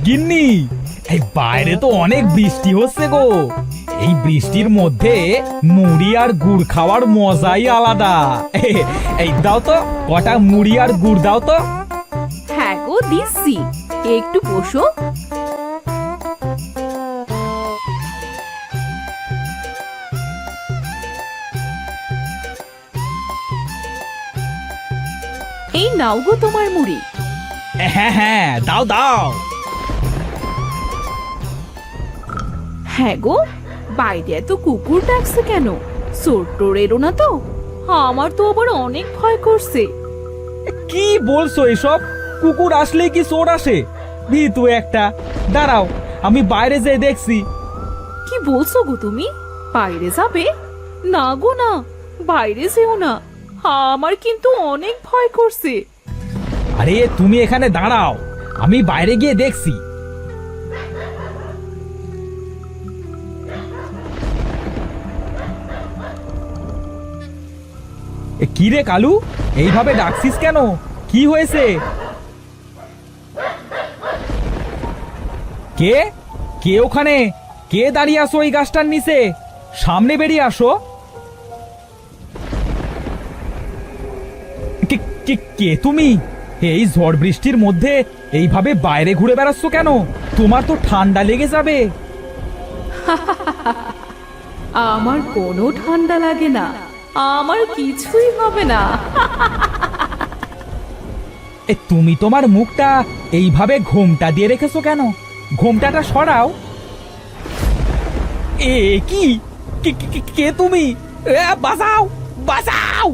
গিন্নি, এই বাইরে তো অনেক বৃষ্টি হচ্ছে গো। এই বৃষ্টির মধ্যে মুড়ি আর গুড় খাওয়ার মজাই আলাদা। এই দাও তো, কটা মুড়ি আর গুড় দাও তো। হ্যাঁ গো, দিচ্ছি, একটু বসো। এই নাও গো তোমার মুড়ি। হ্যাঁ হ্যাঁ, দাও দাও। হ্যাঁ গো, বাইরে এত কুকুর ডাকছে কেন? চোর টোর এলো না তো? আমার তো আবার অনেক ভয় করছে। কি বলছো এসব? কুকুর আসলে কি চোর আসে? ভীতু একটা। দাঁড়াও, আমি বাইরে যেয়ে দেখছি। কি বলছো গো তুমি? বাইরে যাবে? না গো না, বাইরে যেও না, আমার কিন্তু অনেক ভয় করছে। আরে তুমি এখানে দাঁড়াও, আমি বাইরে গিয়ে দেখছি। কি রে কালু, এইভাবে ডাকছিস কেন? কি হয়েছে? কে কে ওখানে? কে দাঁড়িয়ে আসো এই গাছটার নিচে? সামনে বেরিয়ে আসো। কে তুমি? এই ঝড় বৃষ্টির মধ্যে এইভাবে বাইরে ঘুরে বেড়াচ্ছ কেন? তোমার তো ঠান্ডা লেগে যাবে। আমার কোনো ঠান্ডা লাগে না, আমার কিছুই হবে না। তুমি তোমার মুখটা এইভাবে ঘোমটা দিয়ে রেখেছো কেন? ঘোমটাটা সরাও। এ কি? কে তুমি? বাঁচাও, বাঁচাও!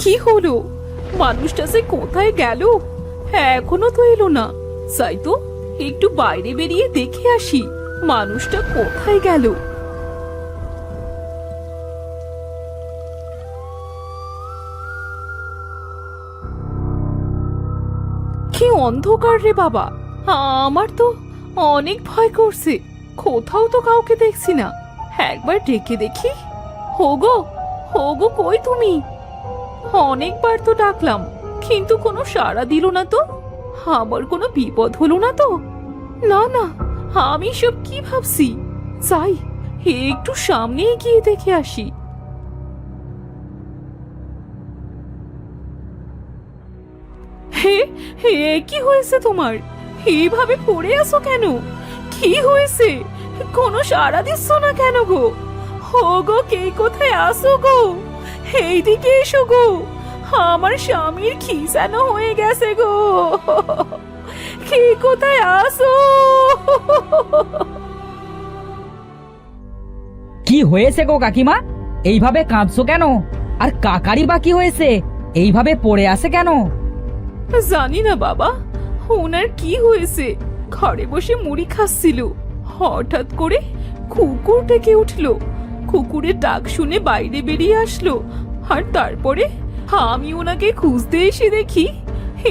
কি হলো? মানুষটা সে কোথায় গেল? এখনো তো এলো না। যাই তো, একটু বাইরে বেরিয়ে দেখে আসি মানুষটা কোথায় গেল। কি অন্ধকার রে বাবা! আমার তো অনেক ভয় করছে। কোথাও তো কাউকে দেখছি না। একবার ডেকে দেখি। হোগো, হোগো, কই তুমি? অনেকবার তো ডাকলাম, কিন্তু কোনো সাড়া দিল না তো। আমার কোনো বিপদ হলো না তো? না না, আমি সব কি ভাবছি। যাই, একটু সামনে গিয়ে দেখে আসি। হে হে, কি হয়েছে তোমার? এইভাবে পড়ে আছো কেন? কি হয়েছে? কোনো সাড়া দিচ্ছ না কেন গো? হো গো, কে কোথায় আসো গো? এইদিকে এসো গো, আমার স্বামীর খিসানো হয়ে গেছে গো। কে কোথায় আসো? কি হয়েছে গো কাকিমা? এইভাবে কাঁদছো কেন? আর কাকারি বা কি হয়েছে? এইভাবে পড়ে আছে কেন? জানি না বাবা, ওনার কি হয়েছে। ঘরে বসে মুড়ি খাচ্ছিল, হঠাৎ করে কুকুর ডেকে উঠলো। কুকুরের ডাক শুনে বাইরে বেরিয়ে আসলো, আর তারপরে আমি ওনাকে খুঁজতে এসে দেখি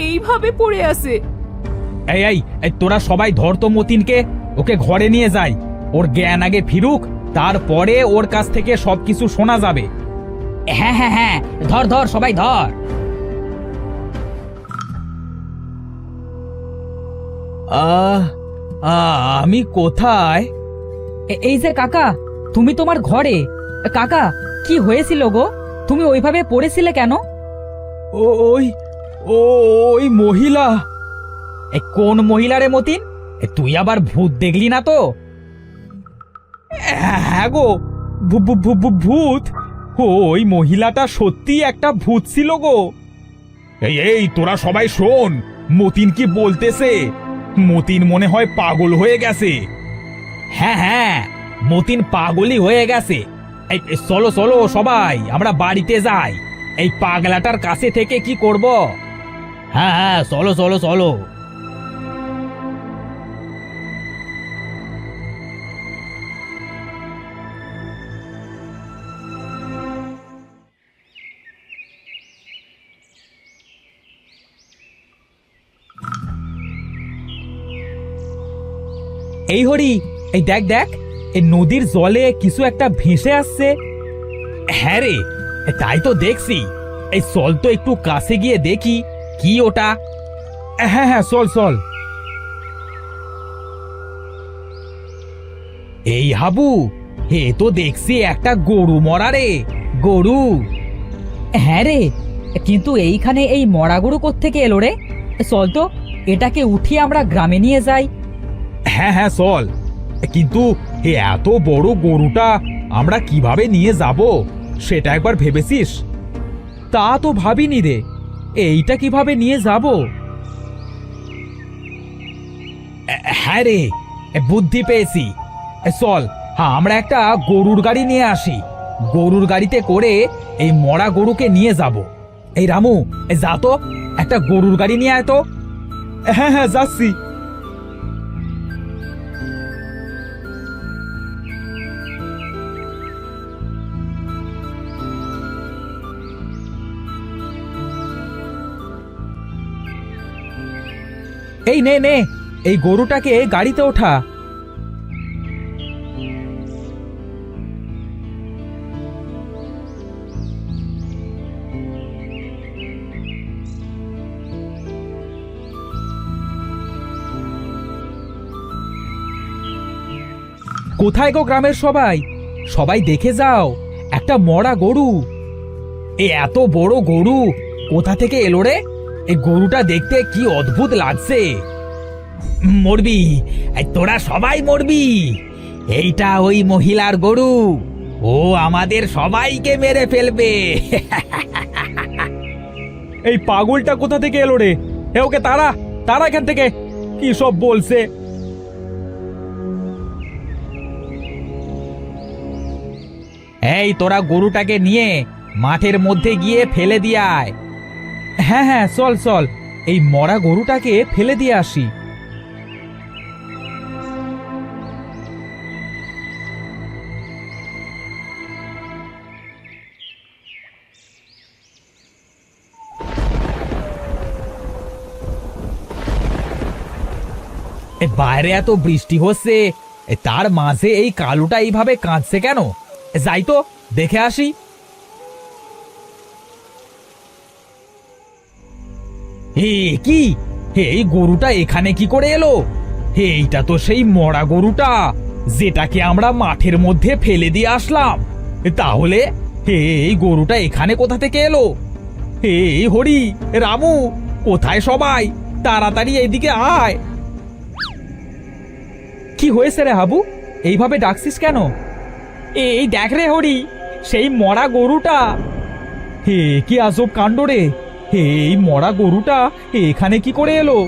এইভাবে পড়ে আছে। এই এই এই, তোরা সবাই ধর তো মতিনকে, ওকে ঘরে নিয়ে যাই। ওর জ্ঞান আগে ফিরুক, তারপরে ওর কাছ থেকে সবকিছু শোনা যাবে। হ্যাঁ হ্যাঁ হ্যাঁ, ধর ধর, সবাই ধর। আহ আমি কোথায়? এই যে কাকা, তুমি তোমার ঘরে। কাকা, কি হয়েছিল গো? তুমি ওইভাবে পড়েছিলে কেন? ওই ওই মহিলা। কোন মহিলা রে মতিন? তুই আবার ভূত দেখলি না তো? হ্যাঁ গো, ভূত। ওই মহিলাটা সত্যি একটা ভূত ছিল গো। এই এই, তোরা সবাই শোন, মতিন কি বলতেছে। মতিন মনে হয় পাগল হয়ে গেছে। হ্যাঁ হ্যাঁ, মতিন পাগলই হয়ে গেছে। এই চলো চলো সবাই, আমরা বাড়িতে যাই। এই পাগলাটার কাছে থেকে কি করব? হ্যাঁ হ্যাঁ, চলো চলো চলো। এই হরি, এই দেখ দেখ, এই নদীর জলে কিছু একটা ভেসে আসছে। হ্যাঁ রে, তাই তো দেখছি। এই চল তো একটু কাছে গিয়ে দেখি কি ওটা। হ্যাঁ হ্যাঁ, চল চল। এই হাবু, হে তো দেখছি একটা গরু মরা রে, গরু। হ্যাঁ রে, কিন্তু এইখানে এই মরা গরু কোত্থেকে এলো রে? চল তো এটাকে উঠিয়ে আমরা গ্রামে নিয়ে যাই। হ্যাঁ হ্যাঁ চল, কিন্তু এত বড় গরুটা আমরা কিভাবে নিয়ে যাব সেটা একবার ভেবেছিস? তা তো ভাবিনি রে, এইটা কিভাবে নিয়ে যাব? হ্যাঁ রে, বুদ্ধি পেয়েছি। চল, হ্যাঁ, আমরা একটা গরুর গাড়ি নিয়ে আসি। গরুর গাড়িতে করে এই মরা গরুকে নিয়ে যাব। এই রামু, যা তো একটা গরুর গাড়ি নিয়ে আয় তো। হ্যাঁ হ্যাঁ, যাচ্ছি। এই নে নে, এই গরুটাকে গাড়িতে ওঠা। কোথায় গো গ্রামের সবাই? সবাই দেখে যাও, একটা মরা গরু। এত বড় গরু কোথা থেকে এলো রে? এই গরুটা দেখতে কি অদ্ভুত লাগছে। মরবি, তোরা সবাই মরবি। এইটা ওই মহিলার গরু, ও আমাদের সবাইকে মেরে ফেলবে। এই পাগলটা কোথা থেকে এলো রে? ওকে তারা তারা এখান থেকে, কি সব বলছে। এই তোরা গরুটাকে নিয়ে মাঠের মধ্যে গিয়ে ফেলে দিয়ে আয়। হ্যাঁ হ্যাঁ, চল চল, এই মরা গরুটাকে ফেলে দিয়ে আসি। বাইরে এত বৃষ্টি হচ্ছে, তার মাঝে এই কালুটা এইভাবে কাঁদছে কেন? যাই তো দেখে আসি। কি, এই গরুটা এখানে কি করে এলো? এইটা তো সেই মরা গরুটা যেটাকে আমরা মাঠের মধ্যে ফেলে দিয়ে আসলাম। তাহলে এই গরুটা এখানে কোথা থেকে এলো? এই হরি, রামু, কোথায় সবাই? তাড়াতাড়ি এইদিকে আয়। কি হয়েছে রে হাবু, এইভাবে ডাকছিস কেন? এই দেখ রে হরি, সেই মরা গরুটা। হে, কি আজব কাণ্ড রে! এই মরা গরুটা এখানে কি করে এলো?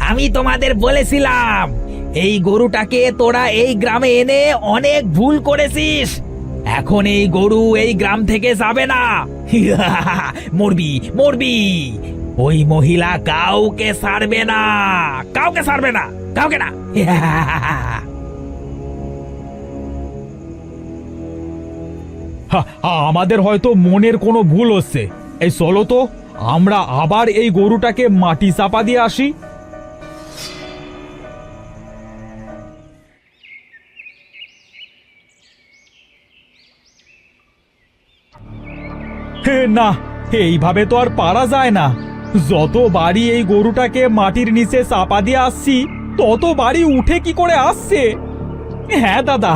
আমি তোমাদের বলেছিলাম, এই গরুটাকে তোরা এই গ্রামে এনে অনেক ভুল করেছিস। এখন এই গরু এই গ্রাম থেকে যাবে না। মরবি মরবি। ওই মহিলা কাউকে ছাড়বে না, কাউকে ছাড়বে না, কাউকে না। আমাদের হয়তো মনের কোনো ভুল হচ্ছে। এই চলো তো আমরা আবার এই গরুটাকে মাটি চাপা দিয়ে আসি। না, এইভাবে তো আর পারা যায় না। যত বাড়ি এই গরুটাকে মাটির নিচে চাপা দিয়ে আসছি, তত বাড়ি উঠে কি করে আসছে। হ্যাঁ দাদা,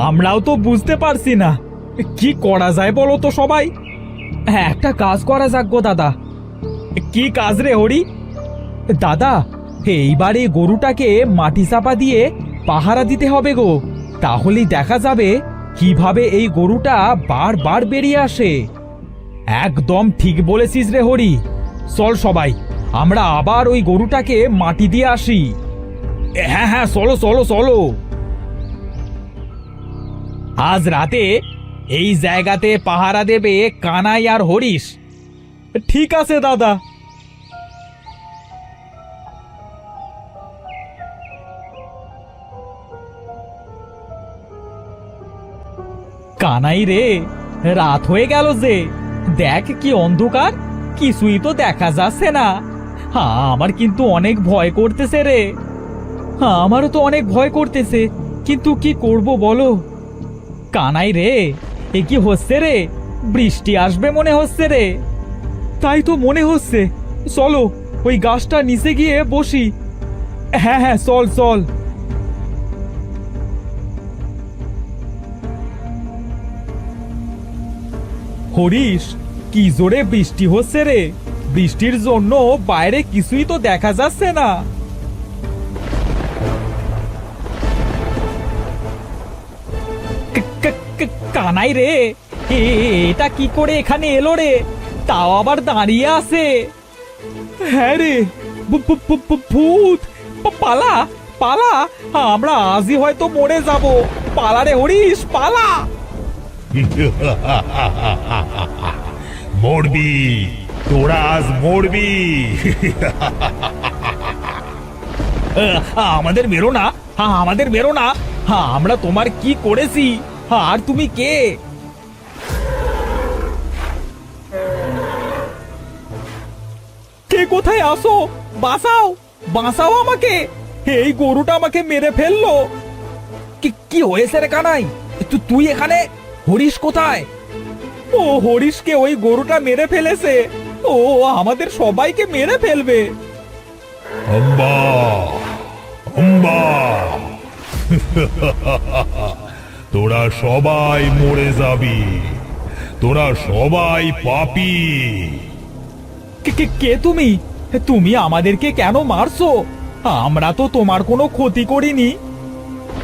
আমরাও তো বুঝতে পারছি না কি করা যায় বলো তো সবাই। হ্যাঁ, একটা কাজ করা যাক গো দাদা। কি কাজ রে হরি? দাদা, এইবারে গরুটাকে মাটি চাপা দিয়ে পাহারা দিতে হবে গো। তাহলেই দেখা যাবে কিভাবে এই গরুটা বারবার বেরিয়ে আসে। একদম ঠিক বলেছিস রে হরি। চল সবাই, আমরা আবার ওই গরুটাকে মাটি দিয়ে আসি। হ্যাঁ হ্যাঁ, চলো চলো চলো। আজ রাতে এই জায়গাতে পাহারা দেবে কানাই আর হরিশ। ঠিক আছে দাদা। কানাই রে, রাত হয়ে গেল যে, দেখ কি অন্ধকার, কিছুই তো দেখা যাচ্ছে না। আমার কিন্তু অনেক ভয় করতেছে রে। আমারও তো অনেক ভয় করতেছে। কিন্তু কি করব বলো? কানাই রে, এ কি হচ্ছে রে? বৃষ্টি আসবে মনে হচ্ছে রে। তাই তো মনে হচ্ছে। চলো ওই গাছটা নিচে গিয়ে বসি। হ্যাঁ হ্যাঁ, চল চল। হরিশ, কি জোরে বৃষ্টি হচ্ছে রে। বৃষ্টির জন্য বাইরে কিছুই তো দেখা যাচ্ছে না। কানাই রে, এটা কি করে এখানে এলো রে? তাও আবার দাঁড়িয়ে আছে। হ্যাঁ রে, ভূত! পালা পালা, আমরা আজই হয়তো মরে যাব। পালা রে হরিশ, পালা। মরবি, তোরা আজ মরবি। আমাদের মেরো না, আমাদের মেরো না। আমরা তোমার কি করেছি? আর তুমি কে? কে কোথায় আসো? বাঁচাও, বাঁচাও আমাকে। এই গরুটা আমাকে মেরে ফেললো। কি হয়েছে রে কানাই? তুই এখানে? হরিশ কোথায়? ও, হরিশকে ওই গরুটা মেরে ফেলেছে। ও আমাদের সবাইকে মেরে ফেলবে। অম্বা, অম্বা। তোরা সবাই মরে যাবি, তোরা সবাই পাপী। কে তুমি? তুমি আমাদেরকে কেন মারছো? আমরা তো তোমার কোনো ক্ষতি করিনি।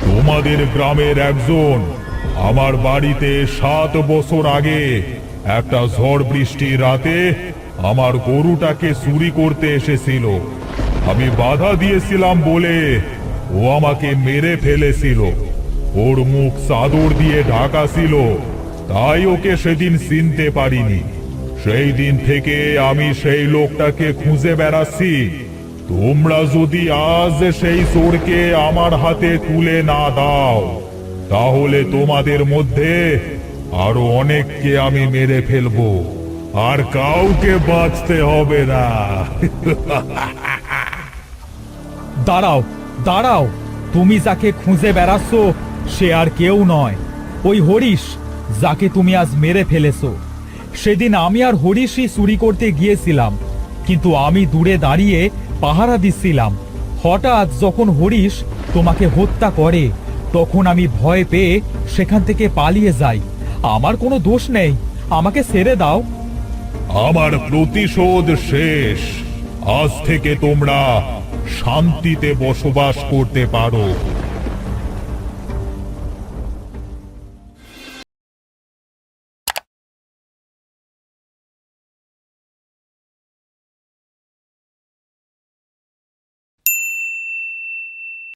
তোমাদের গ্রামের একজন আমার বাড়িতে 7 বছর আগে একটা ঝড় বৃষ্টির রাতে আমার গরুটাকে চুরি করতে এসেছিল। আমি বাধা দিয়েছিলাম বলে ও আমাকে মেরে ফেলেছিল। ওর মুখ চাদর দিয়ে ঢাকা ছিল, তাই ওকে সেদিন চিনতে পারিনি। সেই দিন থেকে আমি সেই লোকটাকে খুঁজে বেড়াচ্ছি। তোমরা যদি আজ সেই চোরকে আমার হাতে তুলে না দাও, তাহলে তোমাদের মধ্যে আরো অনেককে আমি মেরে ফেলবো, আর কাউকে বাঁচতে হবে না। দাঁড়াও দাঁড়াও, তুমি যাকে খুঁজে বেড়াচ্ছ সে আর কেউ নয়, ওই হরিশ যাকে তুমি আজ মেরে ফেলেছো। সেদিন আমি আর হরিশই চুরি করতে গিয়েছিলাম, কিন্তু আমি দূরে দাঁড়িয়ে পাহারা দিচ্ছিলাম। হঠাৎ যখন হরিশ তোমাকে হত্যা করে, তখন আমি ভয় পেয়ে সেখান থেকে পালিয়ে যাই। আমার কোনো দোষ নেই, আমাকে ছেড়ে দাও। আমার প্রতিশোধ শেষ। আজ থেকে তোমরা শান্তিতে বসবাস করতে পারো।